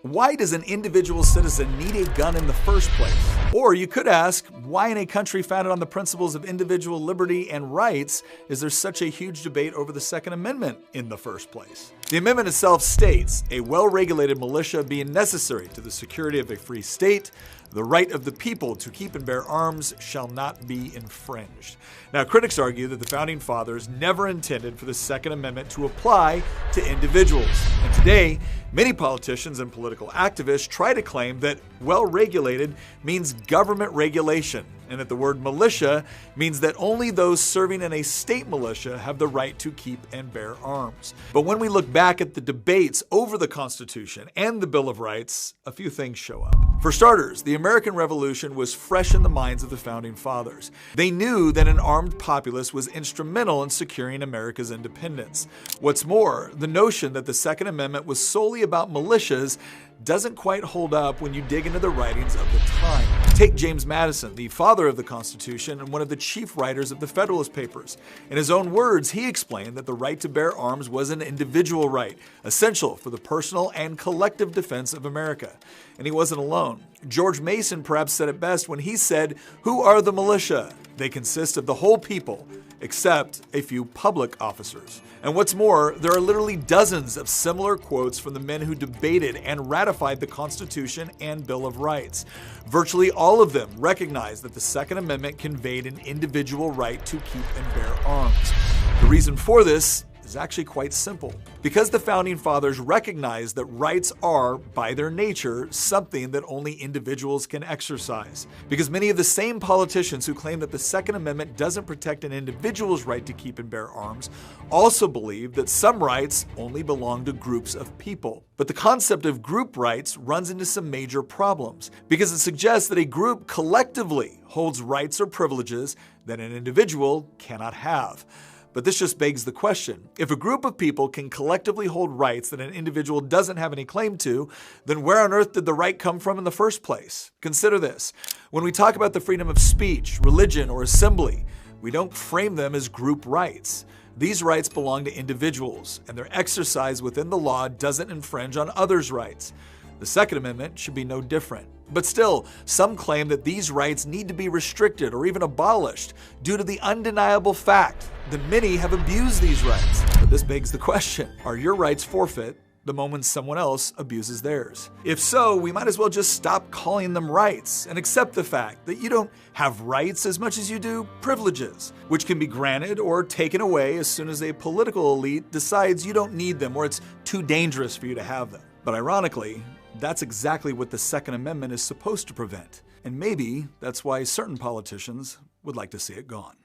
why does an individual citizen need a gun in the first place? Or you could ask, why in a country founded on the principles of individual liberty and rights is there such a huge debate over the Second Amendment in the first place? The amendment itself states, a well-regulated militia being necessary to the security of a free state, the right of the people to keep and bear arms shall not be infringed. Now, critics argue that the Founding Fathers never intended for the Second Amendment to apply to individuals. And today, many politicians and political activists try to claim that well-regulated means government regulation, and that the word militia means that only those serving in a state militia have the right to keep and bear arms. But when we look back at the debates over the Constitution and the Bill of Rights, a few things show up. For starters, the American Revolution was fresh in the minds of the Founding Fathers. They knew that an armed populace was instrumental in securing America's independence. What's more, the notion that the Second Amendment was solely about militias doesn't quite hold up when you dig into the writings of the time. Take James Madison, the father of the Constitution and one of the chief writers of the Federalist Papers. In his own words, he explained that the right to bear arms was an individual right, essential for the personal and collective defense of America. And he wasn't alone. George Mason perhaps said it best when he said, "Who are the militia? They consist of the whole people, except a few public officers." And what's more, there are literally dozens of similar quotes from the men who debated and ratified the Constitution and Bill of Rights. Virtually all of them recognized that the Second Amendment conveyed an individual right to keep and bear arms. The reason for this is actually quite simple. Because the Founding Fathers recognized that rights are, by their nature, something that only individuals can exercise. Because many of the same politicians who claim that the Second Amendment doesn't protect an individual's right to keep and bear arms also believe that some rights only belong to groups of people. But the concept of group rights runs into some major problems, because it suggests that a group collectively holds rights or privileges that an individual cannot have. But this just begs the question, if a group of people can collectively hold rights that an individual doesn't have any claim to, then where on earth did the right come from in the first place? Consider this. When we talk about the freedom of speech, religion, or assembly, we don't frame them as group rights. These rights belong to individuals, and their exercise within the law doesn't infringe on others' rights. The Second Amendment should be no different. But still, some claim that these rights need to be restricted or even abolished due to the undeniable fact that many have abused these rights. But this begs the question, are your rights forfeit the moment someone else abuses theirs? If so, we might as well just stop calling them rights and accept the fact that you don't have rights as much as you do privileges, which can be granted or taken away as soon as a political elite decides you don't need them or it's too dangerous for you to have them. But ironically, that's exactly what the Second Amendment is supposed to prevent. And maybe that's why certain politicians would like to see it gone.